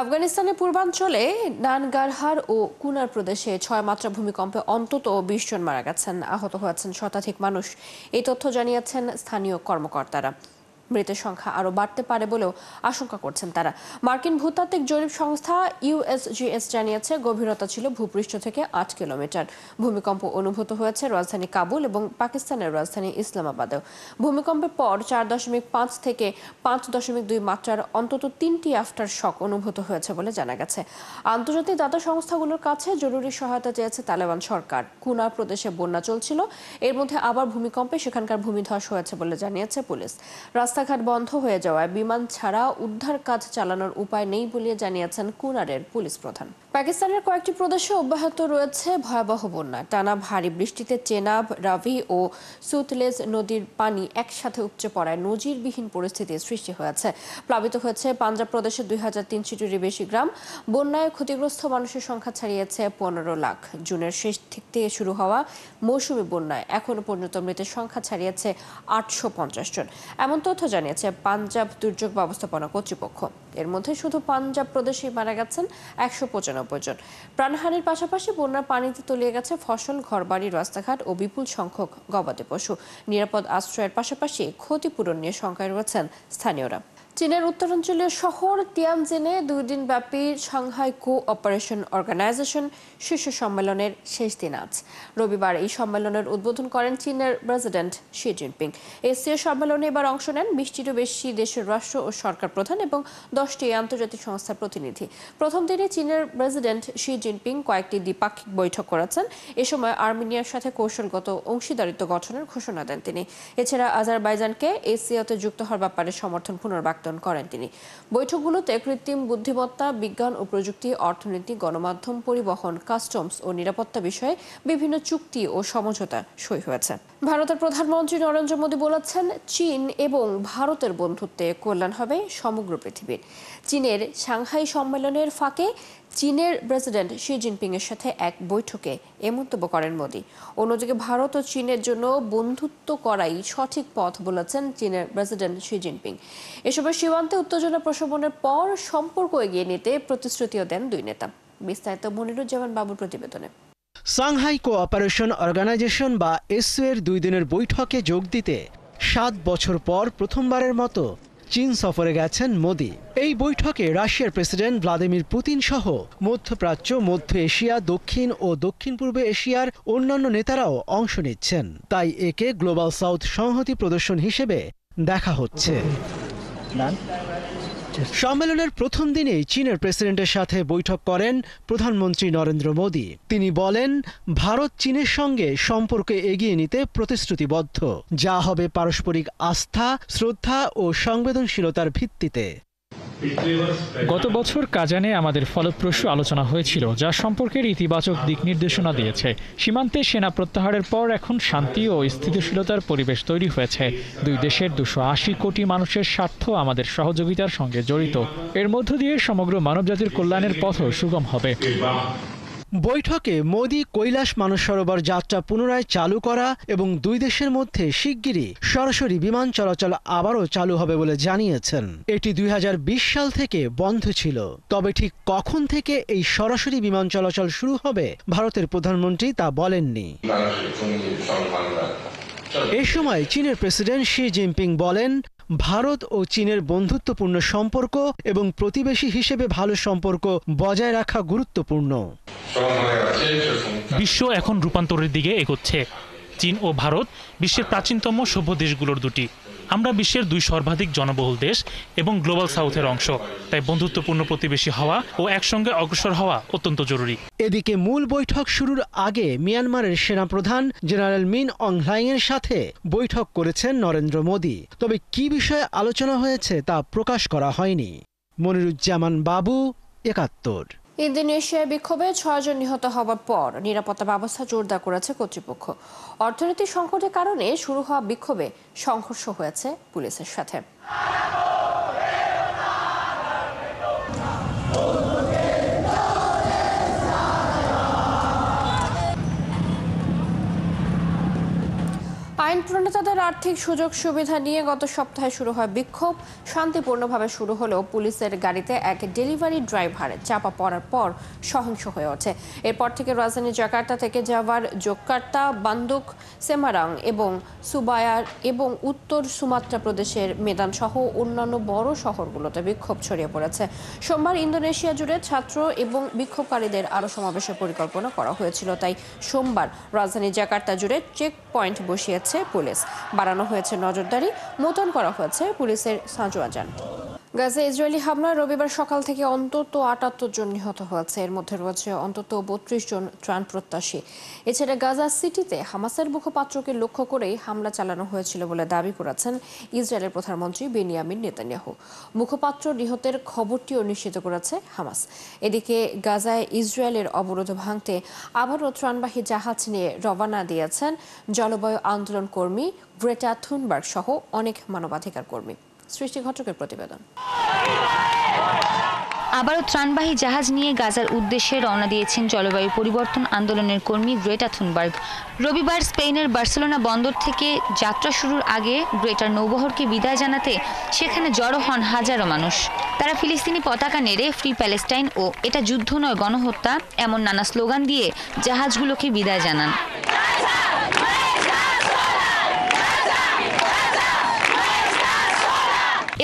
আফগানিস্তানের পূর্বাঞ্চলে নানগারহার ও কুনার প্রদেশে ৬ মাত্রা ভূমিকম্পে অন্তত ২০ জন মারা গেছেন, আহত হয়েছেন শতাধিক মানুষ। এই তথ্য জানিয়েছেন স্থানীয় কর্মকর্তারা। মৃতের সংখ্যা আরও বাড়তে পারে বলেও আশঙ্কা করছেন তারা। মার্কিন ভূতাত্ত্বিক জরিপ সংস্থা ইউএসজিএস জানিয়েছে গভীরতা ছিল ভূপৃষ্ঠ থেকে ৮ কিলোমিটার। ভূমিকম্প অনুভূত হয়েছে রাজধানী কাবুল এবং পাকিস্তানের রাজধানী ইসলামাবাদেও। ভূমিকম্পের পর ৪.৫ থেকে ৫.২ মাত্রার অন্তত ৩টি আফটার শক অনুভূত হয়েছে বলে জানা গেছে। আন্তর্জাতিক দাতা সংস্থাগুলোর কাছে জরুরি সহায়তা চেয়েছে তালেবান সরকার। কুনার প্রদেশে বন্যা চলছিল, এর মধ্যে আবার ভূমিকম্পে সেখানকার ভূমিধস হয়েছে বলে জানিয়েছে পুলিশ। রাস্তাঘাট বন্ধ হয়ে যাওয়ায় বিমান ছাড়া উদ্ধার কাজ চালানোর উপায় নেই বলে জানিয়েছেন কুনারের পুলিশ প্রধান। পাকিস্তানের কয়েকটি প্রদেশে অব্যাহত রয়েছে ভয়াবহ বন্যা। টানা ভারী বৃষ্টিতে চেনাব, রাভি ও সুতলেজ নদীর পানি একসাথে উপচে পড়ায় নজিরবিহীন পরিস্থিতির সৃষ্টি হয়েছে। প্লাবিত হয়েছে পাঞ্জাব প্রদেশের ২,৩০০টিরও বেশি গ্রাম। বন্যায় ক্ষতিগ্রস্ত মানুষের সংখ্যা ছাড়িয়েছে ১৫ লাখ। জুনের শেষ থেকে শুরু হওয়া মৌসুমি বন্যায় এখনো পর্যন্ত মৃতের সংখ্যা ছাড়িয়েছে ৮৫০ জন। এমন তথ্য জানিয়েছে পাঞ্জাব দুর্যোগ ব্যবস্থাপনা কর্তৃপক্ষ। এর মধ্যে শুধু পাঞ্জাব প্রদেশেই মারা গেছেন ১৯৫ জন। প্রাণহানির পাশাপাশি বন্যার পানিতে তলিয়ে গেছে ফসল, ঘরবাড়ি, রাস্তাঘাট ও বিপুল সংখ্যক গবাদি পশু। নিরাপদ আশ্রয়ের পাশাপাশি ক্ষতিপূরণ নিয়ে শঙ্কায় রয়েছেন স্থানীয়রা। চীনের উত্তরাঞ্চলীয় শহর তিয়ানজিনে ২ দিনব্যাপী সাংহাই কোঅপারেশন অর্গানাইজেশন শীর্ষ সম্মেলনের শেষ দিন আজ। রবিবার এই সম্মেলনের উদ্বোধন করেন চীনের প্রেসিডেন্ট শি জিনপিং। এশীয় সম্মেলনে এবার অংশ নেন ২০টিরও বেশি দেশের রাষ্ট্র ও সরকার প্রধান এবং ১০টি আন্তর্জাতিক সংস্থার প্রতিনিধি। প্রথম দিনে চীনের প্রেসিডেন্ট শি জিনপিং কয়েকটি দ্বিপাক্ষিক বৈঠক করেছেন। এ সময় আর্মেনিয়ার সাথে কৌশলগত অংশীদারিত্ব গঠনের ঘোষণা দেন তিনি। এছাড়া আজারবাইজানকে এসিওতে যুক্ত হওয়ার ব্যাপারে সমর্থন পুনর্ব্যক্ত করেন তিনি। বৈঠকগুলোতে কৃত্রিম বুদ্ধিমত্তা, বিজ্ঞান ও প্রযুক্তি, অর্থনীতি, গণমাধ্যম, পরিবহন, কাস্টমস ও নিরাপত্তা বিষয়ে বিভিন্ন চুক্তি ও সমঝোতা সই হয়েছে। ভারতের প্রধানমন্ত্রী নরেন্দ্র মোদী বলেছেন, চীন এবং ভারতের বন্ধুত্বে কল্যাণ হবে সমগ্র পৃথিবীর। চীনের সাংহাই সম্মেলনের ফাঁকে চীনের প্রেসিডেন্ট শি জিনপিং এর সাথে এক বৈঠকে এ মন্তব্য করেন মোদী। অন্যদিকে ভারত ও চীনের জন্য বন্ধুত্ব করাই সঠিক পথ বলেছেন চীনের প্রেসিডেন্ট শি জিনপিং। এসবের সীমান্তে উত্তেজনা প্রশমনের পর সম্পর্ক এগিয়ে নিতে প্রতিশ্রুতিও দেন দুই নেতা। বিস্তারিত মনিরুজ্জামান বাবুর প্রতিবেদনে। সাংহাই কোঅপারেশন অর্গানাইজেশন বা এসইউ এর ২ দিনের বৈঠকে যোগ দিতে ৭ বছর পর প্রথমবারের মতো চীন সফরে গেছেন মোদী। এই বৈঠকে রাশিয়ার প্রেসিডেন্ট ভ্লাদিমির পুতিন সহ মধ্যপ্রাচ্য, মধ্য এশিয়া, দক্ষিণ ও দক্ষিণ পূর্ব এশিয়ার অন্যান্য নেতারাও অংশ নিচ্ছেন। তাই একে গ্লোবাল সাউথ সংহতি প্রদর্শন হিসেবে দেখা হচ্ছে। সম্মেলনের প্রথম দিনেই চীনের প্রেসিডেন্টের সাথে বৈঠক করেন প্রধানমন্ত্রী নরেন্দ্র মোদী। তিনি বলেন, ভারত চীনের সঙ্গে সম্পর্ক এগিয়ে নিতে প্রতিশ্রুতিবদ্ধ, যা হবে পারস্পরিক আস্থা, শ্রদ্ধা ও সংবেদনশীলতার ভিত্তিতে। গত বছর কাজানে আমাদের ফলপ্রসূ আলোচনা হয়েছিল, যা সম্পর্কের ইতিবাচক দিক নির্দেশনা দিয়েছে। সীমান্তে সেনা প্রত্যাহারের পর এখন শান্তি ও স্থিতিশীলতার পরিবেশ তৈরি হয়েছে। দুই দেশের ২৮০ কোটি মানুষের স্বার্থ আমাদের সহযোগিতার সঙ্গে জড়িত। এর মধ্য দিয়ে সমগ্র মানবজাতির কল্যাণের পথও সুগম হবে। বৈঠকে মোদী কৈলাস মানস সরোবর যাত্রা পুনরায় চালু করা এবং দুই দেশের মধ্যে শিগগিরই সরাসরি বিমান চলাচল আবারও চালু হবে বলে জানিয়েছেন। এটি ২০২০ সাল থেকে বন্ধ ছিল। তবে ঠিক কখন থেকে এই সরাসরি বিমান চলাচল শুরু হবে ভারতের প্রধানমন্ত্রী তা বলেননি। এ সময় চীনের প্রেসিডেন্ট শি জিনপিং বলেন, ভারত ও চীনের বন্ধুত্বপূর্ণ সম্পর্ক এবং প্রতিবেশী হিসেবে ভালো সম্পর্ক বজায় রাখা গুরুত্বপূর্ণ। বিশ্ব এখন রূপান্তরের দিকে এগোচ্ছে। চীন ও ভারত বিশ্বের প্রাচীনতম সভ্য দেশগুলোর দুটি। আমরা বিশ্বের ২ সর্বাধিক জনবহুল দেশ এবং গ্লোবাল সাউথের অংশ। তাই বন্ধুত্বপূর্ণ প্রতিবেশী হওয়া ও একসঙ্গে অগ্রসর হওয়া অত্যন্ত জরুরি। এদিকে মূল বৈঠক শুরুর আগে মিয়ানমারের সেনাপ্রধান জেনারেল মিন অং হ্লাইংয়ের সাথে বৈঠক করেছেন নরেন্দ্র মোদী। তবে কি বিষয়ে আলোচনা হয়েছে তা প্রকাশ করা হয়নি। মনিরুজ্জামান বাবু, ৭১। ইন্দোনেশিয়ায় বিক্ষোভে ৬ জন নিহত হওয়ার পর নিরাপত্তা ব্যবস্থা জোরদার করেছে কর্তৃপক্ষ। অর্থনৈতিক সংকটের কারণে শুরু হওয়া বিক্ষোভে সংঘর্ষ হয়েছে পুলিশের সাথে। আইন প্রণেতাদের আর্থিক সুযোগ সুবিধা নিয়ে গত সপ্তাহে শুরু হয় বিক্ষোভ। শান্তিপূর্ণভাবে শুরু হলেও পুলিশের গাড়িতে এক ডেলিভারি ড্রাইভার চাপা পড়ার পর সহিংস হয়ে ওঠে। এরপর থেকে রাজধানী জাকার্তা থেকে জাভার, জোকার্তা, বান্দুক, সেমারাং এবং সুবায়ার এবং উত্তর সুমাত্রা প্রদেশের মেদান সহ অন্যান্য বড় শহরগুলোতে বিক্ষোভ ছড়িয়ে পড়েছে। সোমবার ইন্দোনেশিয়া জুড়ে ছাত্র এবং বিক্ষোভকারীদের আরও সমাবেশের পরিকল্পনা করা হয়েছিল, তাই সোমবার রাজধানী জাকার্তা জুড়ে চেক পয়েন্ট বসিয়েছে পুলিশ। বাড়ানো হয়েছে নজরদারি, মোতায়েন করা হয়েছে পুলিশের সাঁজোয়াজান। গাজা ইসরায়েলি হামলায় রবিবার সকাল থেকে অন্তত ৭৮ জন নিহত হয়েছে। এর মধ্যে রয়েছে অন্তত ৩২ জন ত্রাণ প্রত্যাশী। এছাড়া গাজা সিটিতে হামাসের মুখপাত্রকে লক্ষ্য করেই হামলা চালানো হয়েছিল বলে দাবি করেছেন ইসরায়েলের প্রধানমন্ত্রী বেনিয়ামিন নেতানিয়াহু। মুখপাত্র নিহতের খবরটিও নিশ্চিত করেছে হামাস। এদিকে গাজায় ইসরায়েলের অবরোধ ভাঙতে আবারও ত্রাণবাহী জাহাজ নিয়ে রওনা দিয়েছেন জলবায়ু আন্দোলন কর্মী গ্রেটা থুনবার্গ সহ অনেক মানবাধিকার কর্মী। সৃষ্টি ঘটকের প্রতিবেদন। আবারও ত্রাণবাহী জাহাজ নিয়ে গাজার উদ্দেশ্যে রওনা দিয়েছেন জলবায়ু পরিবর্তন আন্দোলনের কর্মী গ্রেটা থুনবার্গ। রবিবার স্পেনের বার্সেলোনা বন্দর থেকে যাত্রা শুরুর আগে গ্রেটার নৌবহরকে বিদায় জানাতে সেখানে জড়ো হন হাজারো মানুষ। তারা ফিলিস্তিনি পতাকা নেড়ে ফ্রি প্যালেস্টাইন ও এটা যুদ্ধ নয় গণহত্যা এমন নানা স্লোগান দিয়ে জাহাজগুলোকে বিদায় জানান।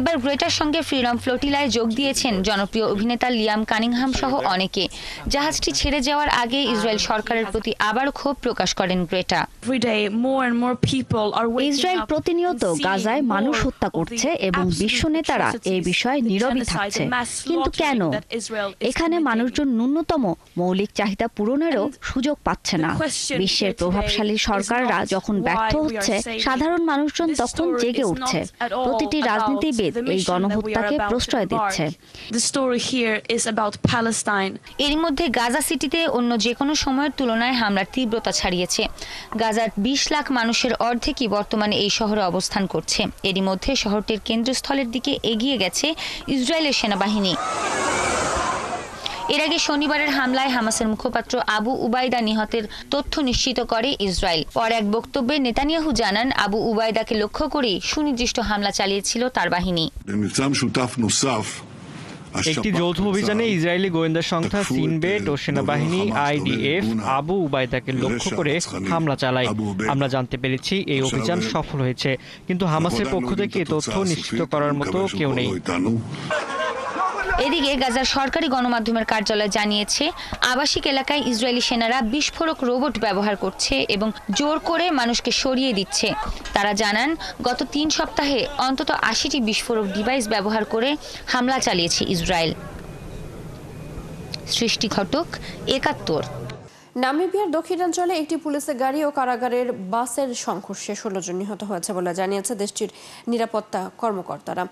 এবার গ্রেটার সঙ্গে ফ্রিডম ফ্লোটিলায় যোগ দিয়েছেন জনপ্রিয় অভিনেতা লিয়াম কানিংহাম সহ অনেকে। জাহাজটি ছেড়ে যাওয়ার আগে ইসরায়েল সরকারের প্রতি আবার ক্ষোভ প্রকাশ করেন গ্রেটা। ইসরায়েল প্রতিনিয়ত গাজায় মানুষ হত্যা করছে এবং বিশ্ব নেতারা এই বিষয়ে নীরবই থাকছে। কিন্তু কেন? এখানে মানুষজন ন্যূনতম মৌলিক চাহিদা পূরণেরও সুযোগ পাচ্ছে না। বিশ্বের প্রভাবশালী সরকাররা যখন ব্যর্থ হচ্ছে, সাধারণ মানুষজন তখন জেগে উঠছে। প্রতিটি রাজনীতিবিদ এই গণহত্যাকে প্রশ্রয় দিচ্ছে। এর মধ্যে গাজা সিটিতে অন্য যে কোনো সময়ের তুলনায় হামলার তীব্রতা ছাড়িয়েছে। গাজার ২০ লাখ মানুষের অর্ধেকই বর্তমানে এই শহরে অবস্থান করছে। এরই মধ্যে শহরটির কেন্দ্রস্থলের দিকে এগিয়ে গেছে ইসরায়েলের সেনাবাহিনী। এর আগে শনিবারের হামলায় হামাসের মুখপাত্র আবু উবাইদা নিহতের তথ্য নিশ্চিত করে ইসরায়েল। পর এক বক্তব্যে নেতানিয়াহু জানান, আবু উবাইদাকে লক্ষ্য করেই সুনির্দিষ্ট হামলা চালিয়েছিল তার বাহিনী। একটি যৌথ অভিযানে ইসরায়েলি গোয়েন্দা সংস্থা সিনবেট ও সেনাবাহিনী আইডিএফ আবু উবাইদাকে লক্ষ্য করে হামলা চালায়। আমরা জানতে পেরেছি এই অভিযান সফল হয়েছে, কিন্তু হামাসের পক্ষ থেকে তথ্য নিশ্চিত করার মতো কেউ নেই। এদিকে গাজার সরকারি গণমাধ্যমের কার্যালয় জানিয়েছে, আবাসিক এলাকায় ইসরায়েলি সেনারা বিস্ফোরক রোবট ব্যবহার করছে এবং জোর করে মানুষকে সরিয়ে দিচ্ছে। তারা জানান, গত ৩ সপ্তাহে অন্তত ৮০টি বিস্ফোরক ডিভাইস ব্যবহার করে হামলা চালিয়েছে ইসরায়েল। সৃষ্টি ঘটক, ৭১। নামিবিয়ার দক্ষিণাঞ্চলে একটি পুলিশের গাড়ি ও কারাগারের বাসের সংঘর্ষে ১৬ জন নিহত হয়েছে বলে জানিয়েছে দেশটির নিরাপত্তা কর্মকর্তারা।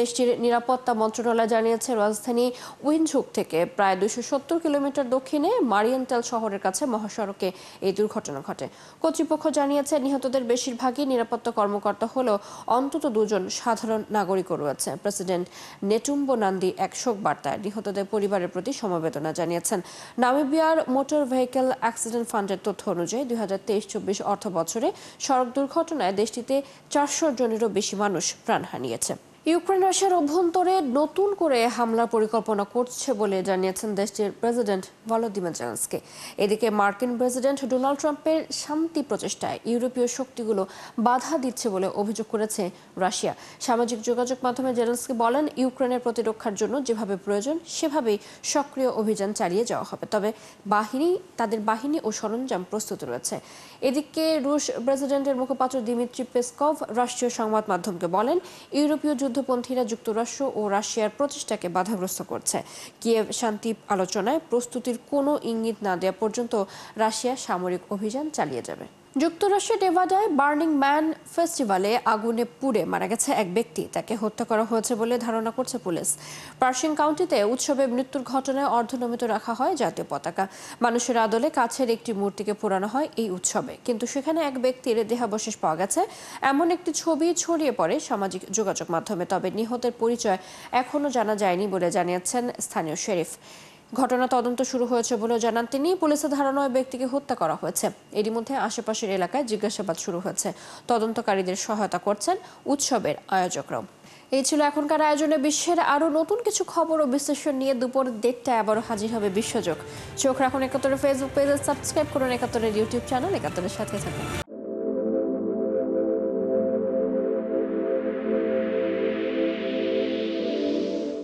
দেশটির নিরাপত্তা মন্ত্রণালয় জানিয়েছে, রাজধানী উইন্ডহুক থেকে প্রায় ২৭০ কিলোমিটার দক্ষিণে মারিয়েন্টাল শহরের কাছে মহাসড়কে এই দুর্ঘটনা ঘটে। কর্তৃপক্ষ জানিয়েছে, নিহতদের বেশিরভাগই নিরাপত্তা কর্মকর্তা হলেও অন্তত ২ জন সাধারণ নাগরিকও রয়েছে। প্রেসিডেন্ট নেটুম্বো নান্দি এক শোক বার্তায় নিহতদের পরিবারের প্রতি সমবেদনা জানিয়েছেন। নামিবিয়ার মোটর ভেহিকেল অ্যাক্সিডেন্ট ফান্ডের তথ্য অনুযায়ী ২০২৩-২৪ অর্থ বছরে সড়ক দুর্ঘটনায় দেশটিতে ৪০০ জনেরও বেশি মানুষ প্রাণ হারিয়েছে। ইউক্রেন রাশিয়ার অভ্যন্তরে নতুন করে হামলার পরিকল্পনা করছে বলে জানিয়েছেন দেশটির প্রেসিডেন্ট ভলোদিমির জেলেনস্কি। এদিকে মার্কিন প্রেসিডেন্ট ডোনাল্ড ট্রাম্পের শান্তি প্রচেষ্টায় ইউরোপীয় শক্তিগুলো বাধা দিচ্ছে বলে অভিযোগ করেছে রাশিয়া। সামাজিক যোগাযোগ মাধ্যমে জেলেনস্কি বলেন, ইউক্রেনের প্রতিরক্ষার জন্য যেভাবে প্রয়োজন সেভাবেই সক্রিয় অভিযান চালিয়ে যাওয়া হবে, তবে তাদের বাহিনী ও সরঞ্জাম প্রস্তুত রয়েছে। এদিকে রুশ প্রেসিডেন্টের মুখপাত্র দিমিত্রি পেসকভ রাষ্ট্রীয় সংবাদ মাধ্যমকে বলেন, ইউরোপীয় যুদ্ধপন্থীরা যুক্তরাষ্ট্র ও রাশিয়ার প্রচেষ্টাকে বাধাগ্রস্ত করছে। কিয়েভ শান্তি আলোচনায় প্রস্তুতির কোনো ইঙ্গিত না দেওয়া পর্যন্ত রাশিয়া সামরিক অভিযান চালিয়ে যাবে। যুক্তরাষ্ট্রের নেভাডায় বার্নিং ম্যান ফেস্টিভ্যালে আগুনে পুড়ে মারা গেছে এক ব্যক্তি। তাকে হত্যা করা হয়েছে বলে ধারণা করছে পুলিশ। পার্সিং কাউন্টিতে উৎসবে মৃত্যুর ঘটনায় অর্ধনমিত রাখা হয় জাতীয় পতাকা। মানুষের আদলে কাছের একটি মূর্তিকে পোড়ানো হয় এই উৎসবে, কিন্তু সেখানে এক ব্যক্তির দেহাবশেষ পাওয়া গেছে এমন একটি ছবি ছড়িয়ে পড়ে সামাজিক যোগাযোগ মাধ্যমে। তবে নিহতের পরিচয় এখনও জানা যায়নি বলে জানিয়েছেন স্থানীয় শেরিফ। ঘটনা তদন্ত শুরু হয়েছে বলেও জানান তিনি। পুলিশের ধারণা ওই ব্যক্তিকে হত্যা করা হয়েছে। এরই মধ্যে আশেপাশের এলাকায় জিজ্ঞাসাবাদ শুরু হয়েছে। তদন্তকারীদের সহায়তা করছেন উৎসবের আয়োজকরাও। এই ছিল এখনকার আয়োজনে। বিশ্বের আরো নতুন কিছু খবর ও বিশ্লেষণ নিয়ে দুপুর 1টায় আবারও হাজির হবে বিশ্বযোগ। চোখ রাখুন ৭১ ফেসবুক পেজে, সাবস্ক্রাইব করুন ৭১ ইউটিউব চ্যানেল। ৭১ সাথে থাকুন।